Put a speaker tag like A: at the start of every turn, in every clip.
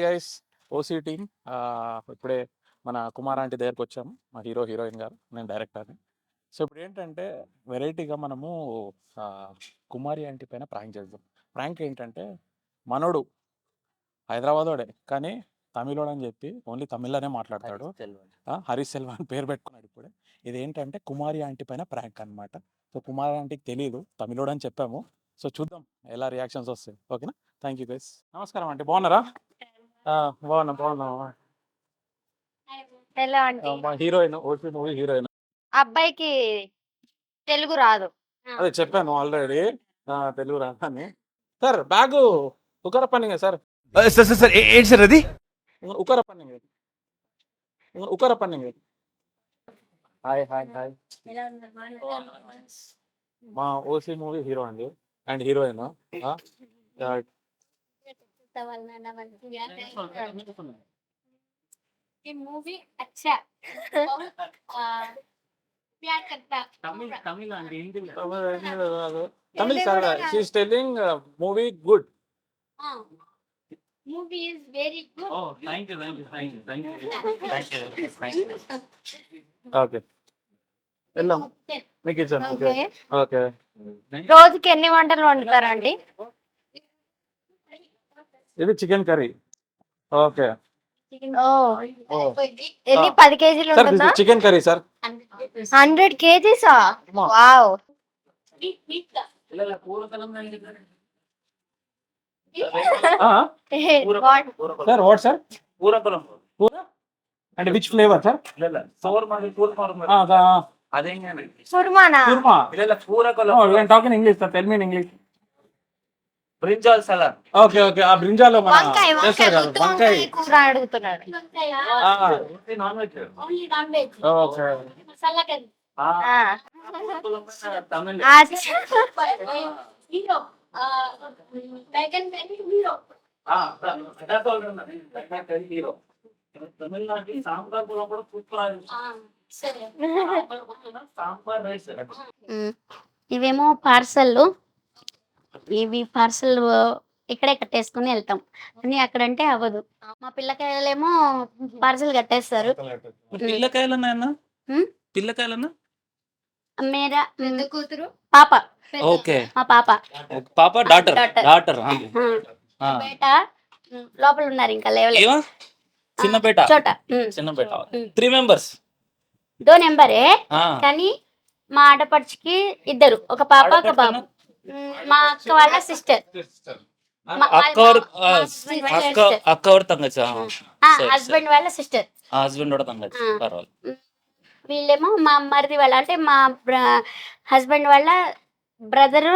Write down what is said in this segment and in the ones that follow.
A: Guys OC team ఇప్పుడే మన Kumar aunty దగ్గరకు వచ్చాము. మా హీరోయిన్ గారు, నేను డైరెక్టర్ని. సో ఇప్పుడు ఏంటంటే వెరైటీగా మనము ఆ, కుమారి ఆంటీ పైన ప్రాంక్ చేద్దాం. ప్రాంక్ ఏంటంటే మనోడు హైదరాబాదోడే కానీ తమిళోడు అని చెప్పి ఓన్లీ తమిళ్లోనే మాట్లాడతాడు. హరీష్ సెల్వ అని పేరు పెట్టుకున్నాడు ఇప్పుడే. ఇది ఏంటంటే కుమారి ఆంటీ పైన ప్రాంక్ అనమాట. సో కుమారి ఆంటీకి తెలియదు తమిళోడు అని చెప్పాము. సో చూద్దాం ఎలా రియాక్షన్స్ వస్తాయి. ఓకేనా? Thank you guys. నమస్కారం ఆంటీ, బాగున్నారా? బాగున్నా.
B: ఎలా అంటే
A: మా హీరోయిన్ ఓటీ మూవీ హీరోయిన్.
B: అబ్బాయికి తెలుగు రాదు.
A: అదే చెప్పాను ఆల్రెడీ, తెలుగు రాదని. సార్ బ్యాగు ఉకర పన్నింగ్ సార్,
C: సార్ సార్ సార్ ఏంటి సార్ అది?
A: ఉకర పన్నింగ్, ఉకర పన్నింగ్. Hi hi hi. మా ఓసీ మూవీ హీరో అండి అండ్ హీరోయిన్.
B: ये मूवी अच्छा प्यार करता
A: Tamil sir, she's telling movie good.
B: Movie is very good.
A: Okay వెళ్దాం, మీకు ఇచ్చాను.
B: Okay.
A: ఓకే.
B: రోజుకి ఎన్ని వంటలు వండుతారండి?
A: ఇది చికెన్ కర్రీ. ఓకే.
B: ఎన్ని 10 కేజీలు
A: సార్
B: ఉంటుందా?
A: Chicken curry sir.
B: 100 కేజీసా? వావ్.
A: Sir what sir? పూర అంటే విచ్ ఫ్లేవర్ సార్?
B: సుర్మానా?
A: Kurma. Talking English sir, tell me in English.
C: Brinjal salad.
A: Okay okay. ఆ బ్రింజాలో మన
B: వంకాయ
A: చేస్తారు కదా, వంకాయ.
B: కూర అడుగుతున్నాడు.
C: Non veg.
A: Okay.
C: Tamil. Hero Tamil Nadu sambar కూడా సూపర్. సాంబార్ రైస్.
B: ఇవేమో పార్సల్. ఇవి పార్సల్ ఇక్కడే కట్టేసుకుని వెళ్తాం కానీ అక్కడంటే అవ్వదు. మా పిల్లకాయలేమో పార్సల్ కట్టేస్తారు.
C: పిల్లకాయలన్నా
B: హ్మ్?
C: పిల్లకాయలన్నా
B: మేరా కూతురు పాప.
C: ఓకే.
B: మా పాప
C: పాప డాటర్ డాటర్
B: బేట లోపల ఉన్నారు, ఇంకా లేవలేదు.
C: ఏమా చిన్న బేట
B: చోట
C: చిన్న బేట 3 members.
B: దో నెంబరే కానీ మా ఆడపడుచుకి ఇద్దరు, ఒక పాప ఒక బాబు. మా అక్క వాళ్ళ సిస్టర్.
C: అక్క ఎవరు తంగచ్చ?
B: హస్బెండ్ వాళ్ళ సిస్టర్.
C: హస్బెండ్ కూడా తంగచ్చ. పర్వాలేదు.
B: వీళ్ళేమో మా మరిది వాళ్ళ అంటే మా హస్బెండ్ వాళ్ళ బ్రదర్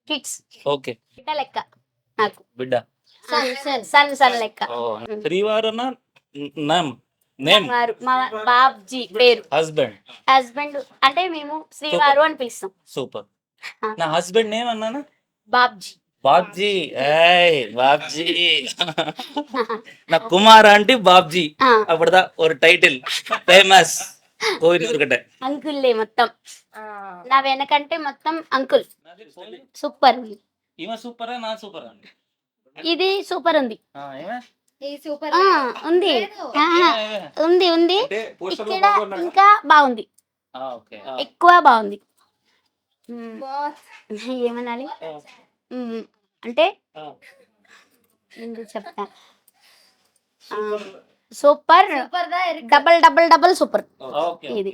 B: కిడ్స్.
C: ఓకే.
B: బిడ్డ లెక్క నాకు,
C: బిడ్డ
B: సన్ లెక్క.
C: శ్రీవారన నేమ్
B: వారు మా బాబ్జీ పేరు.
C: హస్బెండ్
B: అంటే మేము శ్రీవారు అని పిలుస్తాం.
C: సూపర్. నా హస్బెండ్ నేమ్ అన్నానా?
B: బాబ్జీ.
C: బాబ్జీ. బాబ్జీ. నా కుమార్ ఆంటీ బాబ్జీ. అప్పుడుదా ఒక టైటిల్ ఫేమస్ కోరికటే.
B: అంకుల్లే మొత్తం. నా వెనకంటే మొత్తం అంకుల్. సూపర్.
C: ఈమె సూపరా నా సూపరా?
B: ఇది సూపర్ ఉంది. ఉంది ఉంది ఉంది ఇక్కడ ఇంకా బాగుంది, ఎక్కువ బాగుంది. ఏమనాలి అంటే చెప్తా. Super double double double super. ఇది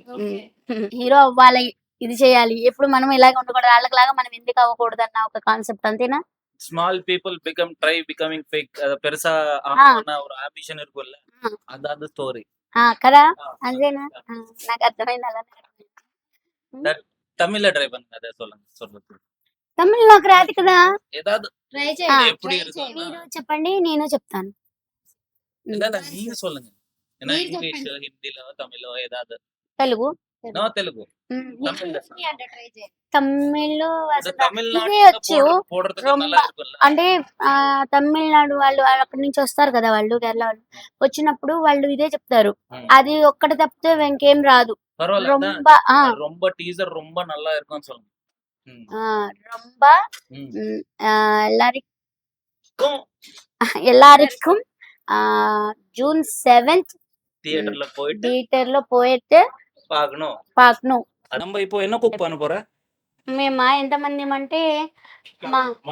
B: హీరో అవ్వాలి, ఇది చేయాలి, ఎప్పుడు మనం ఇలాగ ఉండకూడదు, వాళ్ళకిలాగా మనం ఎందుకు అవ్వకూడదు అన్న ఒక కాన్సెప్ట్, అంతేనా?
C: ಸ್ಮಾಲ್ ಪೀಪಲ್ ಬಿಕಮಿಂಗ್ ಫೇಕ್ ಪೆರಸ ಅವ್ರ ಆಂಬಿಷನ್ ಇರ್ಬೋಲ್ಲ ಅದಾದ ಸ್ಟೋರಿ
B: కదా, అంతేనా? నాకు అర్థమైంది. అలా
C: ತಮಿಳ ಟ್ರೈ பண்ணுங்க, ಅದೇ சொல்லுங்க.
B: తమిళ్ నాకు రాదు కదా.
C: ఏదాదు
B: మీరు చెప్పండి, నేను చెప్తాను.
C: நீங்க சொல்லுங்க. ஏன்னா இங்கிலீஷ் ஹிந்தில தமிழோ ஏதாவது.
B: తెలుగు
C: తెలుగు
B: తమిళ్ ఇదే వచ్చు. అంటే తమిళనాడు వాళ్ళు అక్కడి నుంచి వస్తారు కదా, వాళ్ళు కేరళ వాళ్ళు వచ్చినప్పుడు వాళ్ళు ఇదే చెప్తారు. అది ఒక్కటి తప్పితే ఇంకేం రాదు.
C: ரொம்ப டீசர் ரொம்ப நல்லா இருக்கும்னு சொல்லுங்க.
B: ரொம்ப எல்லாருக்கும் எல்லாருக்கும் ஜூன் 7th
C: தியேட்டர்ல போயிட்டு
B: தியேட்டర్లో పోయితే
C: பார்க்கணும்.
B: பார்க்கணும்.
C: நம்ம இப்போ என்ன కుక్ பண்ண పోற?
B: మేమా ఎంతమంది అంటే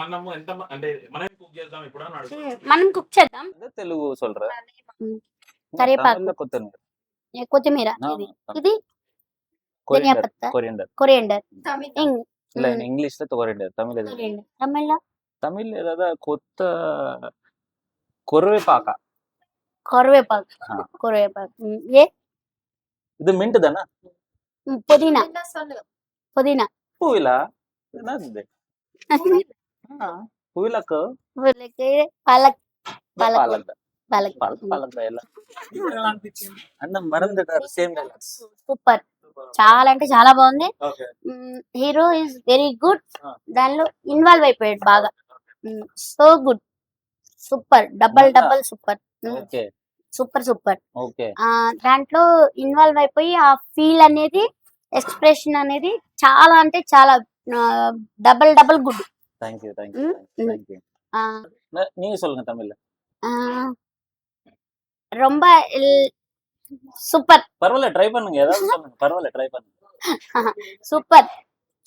A: మనము ఎంత అంటే మనం కుక్ చేద్దాం ఇప్పుడు అని అడుగుతున్నా.
B: మనం కుక్ చేద్దాం.
C: తెలుగు சொல்ற.
B: కరివేపాకు,
C: తమిళ్లో కొత్తిమీర.
B: కొత్తిమీర, ఇది ధనియా పత్తా, కొరియండర్,
C: இல்ல இங்கிலீஷ்ல கொரியண்டர், தமிழ் எது?
B: తమిళ్లో
C: தமிழ் ஏதாவது கொத்த கொருவேப்பாக்கா.
B: కరివేపాకు, ఏ
C: இது மின்ட் தானே?
B: పుదీనా, పుదీనా,
C: பூவிலா என்னது? பூவிலாக்கு
B: పాలక్,
C: பாலக்
B: పాలక్,
C: பாலக் எல்லாம் అన్న మరందటారు సేమ్ డైలాగ్స్.
B: సూపర్, చాలా అంటే చాలా బాగుంది.
A: Okay.
B: Hero is very good, దానిలో ఇన్వాల్వ్ అయిపోయాడు బాగా. So good, super, double super,
C: okay
B: super super.
C: Okay.
B: దాంట్లో ఇన్వాల్వ్ అయిపోయి ఆ ఫీల్ అనేది, ఎక్స్ప్రెషన్ అనేది చాలా అంటే చాలా డబల్ గుడ్.
C: థాంక్యూ
B: ம், ம்.
C: థాంక్యూ. நீங்க சொல்லுங்க தமிழ்ல.
B: ரொம்ப సూపర్,
C: பரவாயில்ல ட்ரை பண்ணுங்க, ஏதாவது சொல்லுங்க, பரவாயில்ல ட்ரை பண்ணுங்க.
B: సూపర్,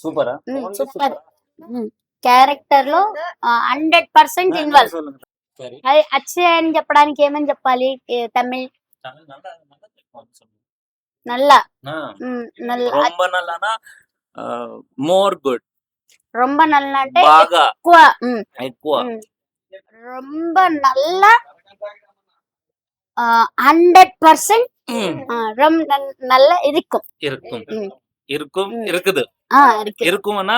C: సూపరా?
B: సూపర్. క్యారెక్టర్ లో 100% ఇన్వాల్వ్.
C: சொல்லுங்க. சரி.
B: అది అచ్చే అని చెప్పడానికి ఏమని చెప్పాలి? తమిళ్
C: தமிழ் நல்லா நல்லா சொல்லுங்க.
B: నల్ల, నల్ల,
C: ரொம்ப நல்லானா మోర్ గుడ్.
B: రొంబ నల్ల అంటే
C: బాగా
B: ఎక్కువ,
C: ఎక్కువ.
B: రొంబ నల్ల 100% నల్ల இருக்கும்.
C: இருக்கும் இருக்கும் இருக்குது.
B: இருக்கு.
C: இருக்கும்னா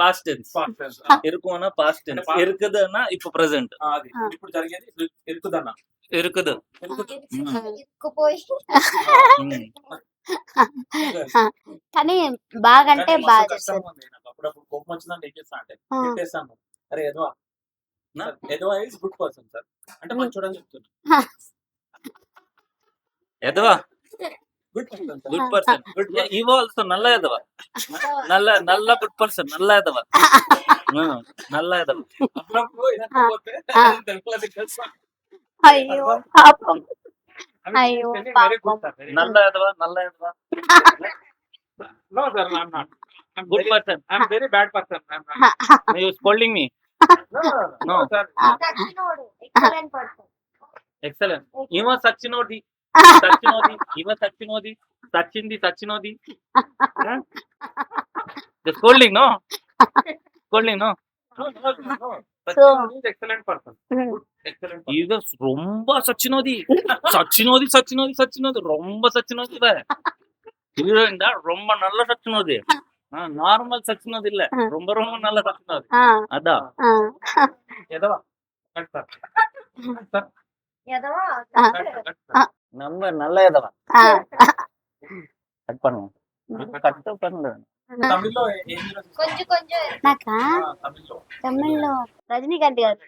C: పాస్ట్ టెన్స్. இருக்கும்னா పాస్ట్ టెన్స్. இருக்குதுன்னா இப்போ ప్రెజెంట్.
A: అది ఇప్పుడు జరిగేది ఇరుకుదన్న.
C: இருக்குது.
B: కానీ బాగా అంటే బాగా చేస్తారు.
A: అప్పుడప్పుడు కోపం వచ్చిందంటే ఏం చేస్తా అంటే పెట్టేస్తాను. అరే ఎదవా, ఎదవా ఇస్ గుడ్ పర్సన్ సార్ అంటే మంచోడు అని చెప్తున్నా.
C: ఎదవా
A: good person sir.
C: Good person. ఇవో ఆల్సో నల్ల ఎదవా. నల్ల గుడ్ పర్సన్. నల్ల ఎదవా. నల్ల ఎదవా.
A: అప్పుడప్పుడు ఇనకపోతే తెలుపులది తెలుసా.
B: అయ్యో పాపం, అయ్యో పాపం.
C: నల్ల ఎదవా. నల్ల ఎదవా.
A: No sir, I'm not. I'm
C: Good
A: very,
C: person.
A: I'm very bad person. I'm not.
C: You scolding me?
A: No sir.
C: Excellent. Iva Sachinodi. Sachinodi. Iva Sachinodi. Sachindi. The scolding, no? Scolding, no?
A: No.
B: So,
A: He's excellent person. Excellent person.
C: Iva ரொம்ப சச்சினோதி. ரொம்ப சச்சினோதி வேற. Heroine தான் ரொம்ப நல்ல சச்சினோதி. Normal சச்சினோதி இல்ல. ரொம்ப நல்ல சச்சினோதி. அதான்.
A: ఎదవా. Cut sir. సార్.
C: நம்ம நல்ல எதவா. కట్ பண்ணுங்க. కట్ பண்ணல.
A: తమిళ్లో ఏం హీరో చూస్తావు?
B: నాకా
A: తమిళ్లో.
B: తమిళ్లో రజనీకాంత్ గారు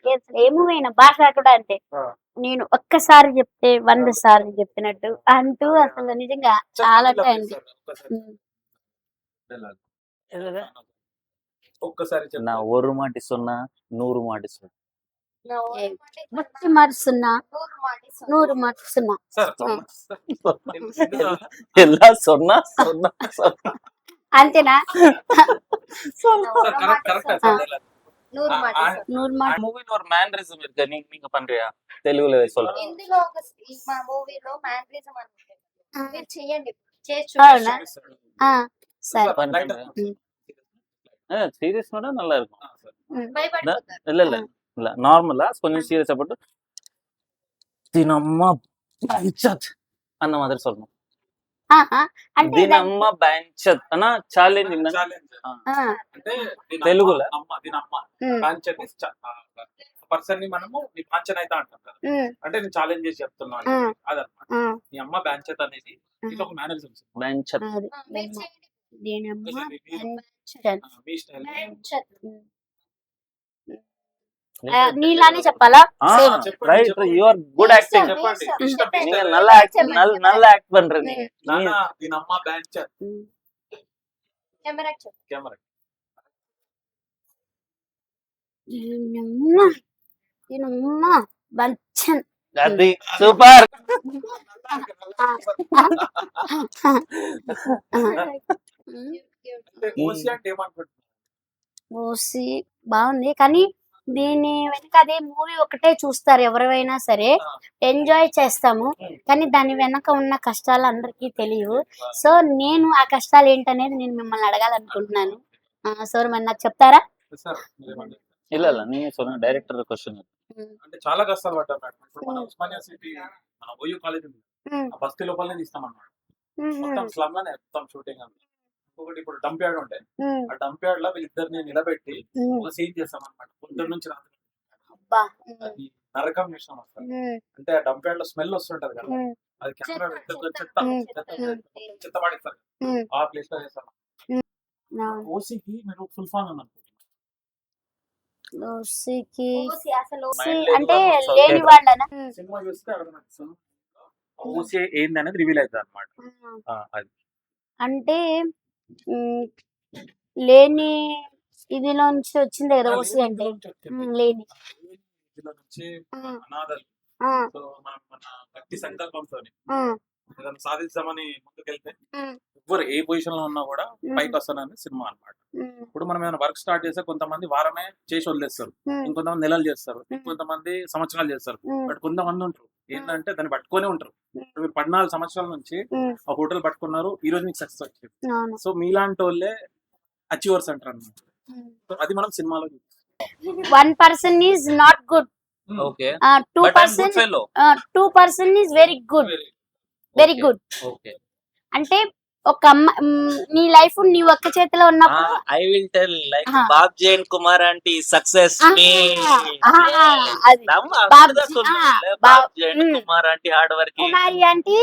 B: ఏ మూవీ అయినా భాష కూడా అంతే.
A: ఆ.
B: నేను ఒక్కసారి చెప్తే 100 సార్లు చెప్పినట్టు అంటూ అసలు నిజంగా చాలా టైం.
A: ఒక్కసారి చెప్పు.
C: நான் ஒரு மாட்டி சொன்னா 100 மாட்டி சொன்னா.
B: ముచ్చి మరుస్తున్నా 100 మరుస్తున్నా.
A: సార్
C: எல்லாம் சொன்னா
B: అంతేనా?
A: కరెక్ట్.
B: 100 మాట.
C: மூவில ஒரு மேனரிசம் இருக்கு. நீங்க பண்றியா? తెలుగులో சொல்லுங்க.
D: ఇందులో ఒక మా మూవీలో మ్యానరిజం అని ఉంటుంది. మీరు చెయ్యండి, చేసి
B: అవునా? సరే.
C: சீரியஸ் நோட நல்லா இருக்கும்.
D: భయపడిపోతారు.
C: இல்ல நார்மலா கொஞ்சம் சீரியஸா போட்டு தினம்மா பஞ்சத் அந்த மாதிரி சொல்லணும்.
B: అంటే
C: దినమ్మ బెంచత్ అన్న ఛాలెంజ్.
A: అంటే
C: తెలుగులో
A: దీని అమ్మ పాంచన్ పర్సన్ ని మనము నీ పాంచన్ అయితే అంటాం కదా. అంటే నేను ఛాలెంజ్ చేసి చెప్తున్నాను అదనమాట. నీ అమ్మ బ్యాంచెత్ అనేది ఇది ఒక మేనరిజం.
C: బెంచత్.
D: మీరు చేయండి.
A: మీ స్టైల్.
B: నీలానే చెప్పాలా?
C: Right, you are good acting.
A: చెప్పండి.
C: நீங்க நல்லா ஆக்ட் பண்றீங்க.
A: దీని అమ్మ బ్యాంచెత్.
D: కెమెరా
A: కెమెరా
B: దీనమ్మ బంచన్.
C: అది సూపర్.
A: అంటే ఓసి అంటే ఏమనుకుంటున్నారు?
B: ఓసి బాగుంది కానీ దీని వెనక అదే మూవీ ఒకటే చూస్తారు ఎవరైనా సరే, ఎంజాయ్ చేస్తాము కానీ దాని వెనక ఉన్న కష్టాలు అందరికీ తెలియవు. సో నేను ఆ కష్టాలు ఏంటనేది నేను మిమ్మల్ని అడగాలనుకుంటున్నాను. సో మరి నాకు చెప్తారా?
A: సార్ మీరేమంటారు?
C: ಇಲ್ಲ ಇಲ್ಲ ನೀವೇ ಸೊನ್ನ ಡೈರೆಕ್ಟರ್ ಕ್ವಶನ್.
A: అంటే చాలా కష్టాలు పడ్డాం మేడం. ఇప్పుడు మన ఉస్మానియా సిటీ మన ఓయూ కాలేజ్ ఉంది, ఆ బస్తీ లోపలనే తీస్తాం అన్నమాట. మొత్తం స్లమ్ లోనే మొత్తం షూటింగ్ అంతా. ఇంకొకటి ఇప్పుడు డంప్ యార్డ్ ఉంటాయి, ఆ డంప్ యార్డ్ లో వీళ్ళిద్దరిని నిలబెట్టి ఒక సీన్ చేస్తాం అనమాట. పొద్దున్న నుంచి రాత్రి అది నరకం చేసినాం అసలు. అంటే ఆ డంప్ యార్డ్ లో స్మెల్ వస్తుంటది కదా, అది కెమెరా చెత్త పడేస్తారు, ఆ ప్లేస్ లో చేస్తాం. ఓసీకి మీరు ఫుల్ ఫామ్ అని అనుకుంటున్నారు?
B: ఓసికి
D: ఓసి అసలు
B: ఓసి అంటే లేని వాళ్ళనా?
A: సినిమా చూస్తే అర్థం ఓసీ ఏంది అనేది రివీల్ అవుతుంది అనమాట. అది
B: అంటే లేని ఇదిలో నుంచి వచ్చింది కదా ఓసి అంటే. లేని
A: ఇందులో నుంచి అనాథలు. సో మనం మన గట్టి సంకల్పంతో ఏదైనా సాధిద్దామని ముందుకెళ్తే ఎవరు ఏ పొజిషన్ లో ఉన్నా కూడా పైకి వస్తానని సినిమా అన్నమాట. ఇప్పుడు మనం ఏమైనా వర్క్ స్టార్ట్ చేస్తే కొంతమంది వారమే చేసి వదిలేస్తారు, ఇంకొంతమంది నెలలు చేస్తారు, ఇంకొంతమంది సంవత్సరాలు చేస్తారు. బట్ కొంతమంది ఉంటారు ఏంటంటే దాన్ని పట్టుకొని ఉంటారు. మీరు 14 సంవత్సరాల నుంచి ఆ హోటల్ పట్టుకున్నారు, ఈ రోజు మీకు సక్సెస్ వచ్చింది. సో మీలాంటి వాళ్ళే అచీవర్స్ అంటారు అన్నమాట. సో అది మనం సినిమాలో చూస్తాం.
B: 1% is not good,
C: okay
B: 2% is very good, very good.
C: Okay
B: అంటే ఒక నీ లైఫ్ నీ ఒక్క చేతిలో ఉన్నప్పుడు
C: I will tell like Babji and Kumar aunty success me.
B: అది
C: Babji and Kumar aunty hard work.
B: Kumari aunty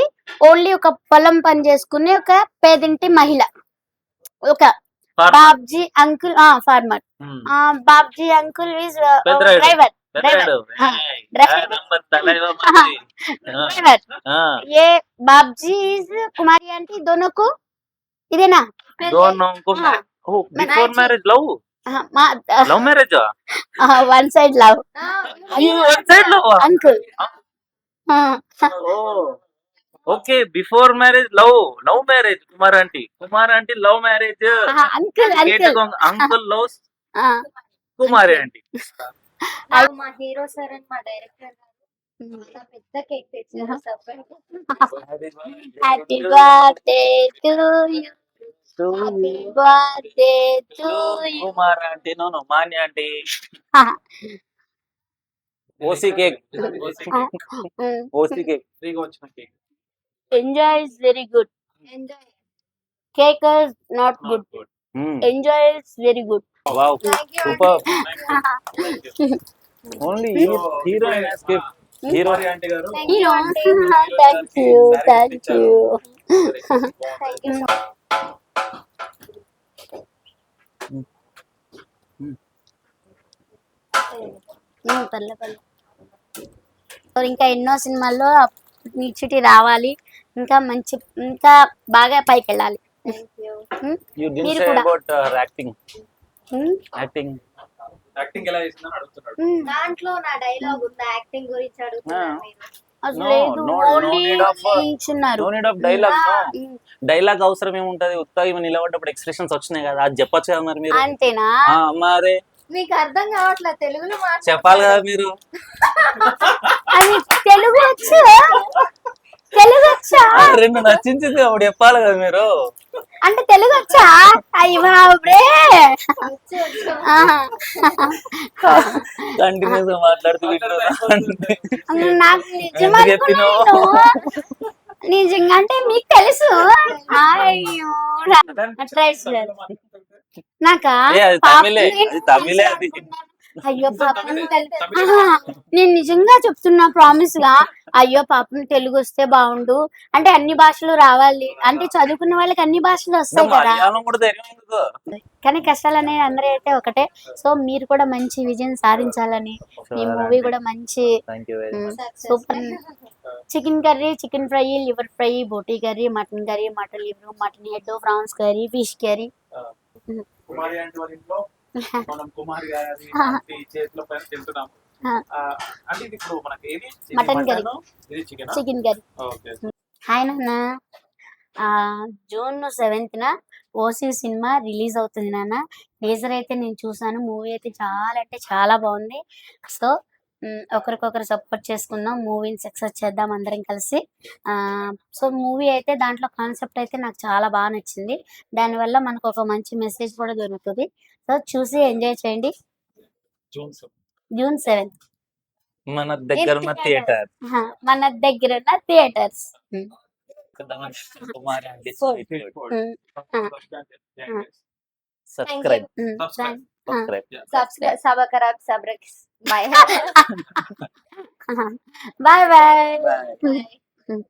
B: only ఒక పొలం పని చేసుకునే ఒక పేదింటి మహిళ. ఒక Babji uncle farmer, Babji uncle is driver. ये बाबजी इज कुमारी आंटी दोनों को इदेना
C: दोनों को before marriage love love marriage
B: one side love
C: one side love
B: uncle.
C: Okay before marriage love marriage Kumar aunty love marriage
B: uncle
C: uncle loves Kumari aunty.
D: మా hero sir and మా director గారు పెద్ద cake తెచ్చారు.
B: Happy birthday to you, happy birthday to you.
C: Kumar aunty no मान्य aunty OC cake
A: ఫ్రీగా వచ్చిన cake.
B: Enjoy is very good,
D: enjoy.
B: Cake is not good, enjoy is very good.
C: Wow super only heroine escape
A: Kumari aunty గారు
B: thank you thank you. పర్లే పర్లే. ఇంకా ఎన్నో సినిమాల్లో నిచ్చిటి రావాలి, ఇంకా మంచి ఇంకా బాగా పైకి వెళ్ళాలి.
C: you didn't
B: మీరు
C: say
B: కూడా.
C: about acting
A: యాక్టింగ్ ఎలా చేసిందని అడుగుతున్నాడు.
D: దాంట్లో నా డైలాగ్ ఉంది, యాక్టింగ్ గురించి అడుగుతున్నారు మీరు.
B: అసలు
C: No,
B: లేదు,
C: no
B: ఓన్లీ
C: need of
B: నిల్చున్నారు.
C: no need of dialogue no dialogue అవసరం ఏముంటది, ఉత్తగా ఇవి నిలబడ్డప్పుడు ఎక్స్ప్రెషన్స్ వచ్చినాయి కదా, అది చెప్పొచ్చు కదా మరి మీరు.
B: అంతేనా?
C: మరి
D: మీకు అర్థం కావట్లేదు తెలుగులో
C: చెప్పాలి కదా మీరు.
B: అది తెలుగు వచ్చు, తెలుగు వచ్చా?
C: రెండు నచ్చించింది అప్పుడు చెప్పాలి కదా మీరు.
B: అంటే తెలుగు వచ్చా? అయ్యి బాబురే,
C: కంటిన్యూస్ గా మాట్లాడుతూ
B: నాకు నిజంగా నిజంగా అంటే మీకు తెలుసు. అయ్యో నాకా
C: తమిళే తమిళే అది.
B: అయ్యో పాపం నేను నిజంగా చెప్తున్నా ప్రామిస్ గా, అయ్యో పాపం తెలుగు వస్తే బాగుండు. అంటే అన్ని భాషలు రావాలి అంటే చదువుకున్న వాళ్ళకి అన్ని భాషలు వస్తాయి కదా, కానీ కష్టాలు అనేవి అందరూ అయితే ఒకటే. సో మీరు కూడా మంచి విజయం సాధించాలని, ఈ మూవీ కూడా మంచి super. Chicken curry, chicken fry, liver fry, బోటీ curry, mutton curry, mutton liver, mutton head, prawns curry, fish curry.
A: Kumari aunty వాళ్ళ ఇంట్లో మనం కుమారి గారి ఆంటీ చేతిలో పైన తింటున్నాం. అంటే ఇది ఇప్పుడు మనకి ఏది
B: మటన్ కర్రీ.
A: ఇది chicken.
B: Chicken curry.
A: Okay.
B: Hi నాన్న. జూన్ 7th ఓసీ సినిమా రిలీజ్ అవుతుంది నాన్న. టీజర్ అయితే నేను చూసాను. మూవీ అయితే చాలా అంటే చాలా బాగుంది. సో ఒకరికొకరు సపోర్ట్ చేసుకుందాం, మూవీని సక్సెస్ చేద్దాం అందరం కలిసి. సో మూవీ అయితే దాంట్లో కాన్సెప్ట్ అయితే నాకు చాలా బాగా నచ్చింది. దానివల్ల మనకు ఒక మంచి మెసేజ్ కూడా దొరుకుతుంది. సో చూసి ఎంజాయ్ చేయండి. జూన్ 7th
C: మన దగ్గర ఉన్న థియేటర్
B: మన దగ్గర ఉన్న theatres.
C: Kumari aunty
D: Subscribe.
C: Subscribe
D: Subscribe. Bye.
B: Bye bye.